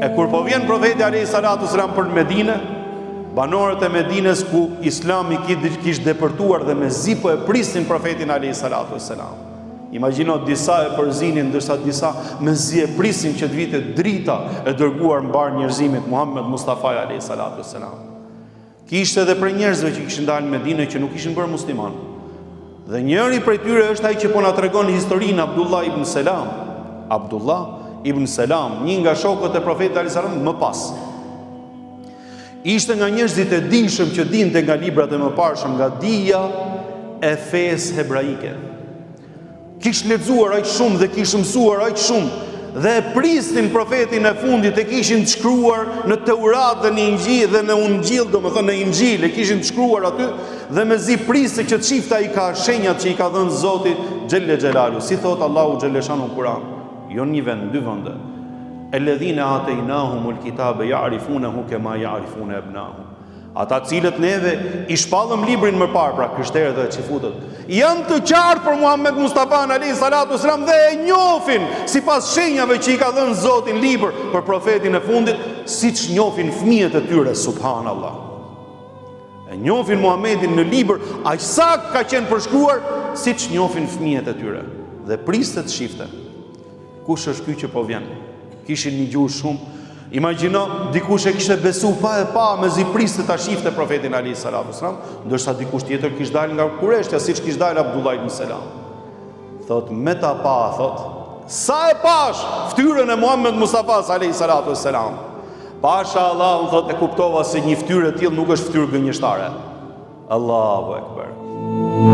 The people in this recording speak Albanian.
E kur po vjen profeti alayhi salatu selam për Medinë, banorët e Medinës ku Islami kishte depërtuar dhe me zi po e prisnin profetin alayhi salatu selam. Imagjino, disa e përzinin, ndërsa disa me zi e prisin që të vite drita e dërguar mbar njerëzimit Muhammed Mustafa alayhi salatu selam. Kishte edhe për njerëzve që kishin dalë në Medinë që nuk kishin bërë musliman. Dhe njëri prej tyre është ai që po na tregon historinë Abdullah ibn Selam. Abdullah ibn Selam, një nga shokët e profetit alayhi salam më pas. Ishte nga njerëzit e dinshëm që dinte nga librat e mëparshëm, nga dija e fesë hebraike. Kishte lexuar aq shumë dhe kishte mësuar aq shumë dhe e prisnin profetin e fundit, e kishin shkruar në Teurat dhe në Injil dhe në Ungjil, domethënë në Injil, e kishin shkruar aty dhe mezi priste që të shifte ai ka shenjat që i ka dhënë Zoti xhelle xhelalu. Si thot Allahu xhelle shanu në Kur'an, jo një vend, dy vende. Alladhina atainahumul kitabe ya'rifunahu kama ya'rifuna abnahum. Ata cilët neve i shpallëm librin më parë, pra krishterët dhe xifutët, janë të qartë për Muhammed Mustafa alayhi salatu selam dhe e njohin sipas shenjave që i ka dhënë Zoti në libër për profetin e fundit, siç njohin fëmijët e tyre, subhanallah. E njohin Muhammedin në libër aq sa ka qenë përshkruar, siç njohin fëmijët e tyre. Dhe pristet shifte. Kush është ky që po vjen? Kishin një gjuhë shumë. Imagjino, dikush e kishte besu pa e pa me zi priste ta shifte profetin alayhi salatu selam, ndërsa dikush tjetër kishte dalë nga Kureshja, siç kishte dalë Abdullah ibn Selam. Thot, me ta pa, thot, sa e pash ftyrën e Muhammed Mustafa alayhi salatu selam. Pasha Allah, unë thot, e kuptova se një ftyrë e tillë nuk është ftyrë gënjeshtare. Allahu Ekber.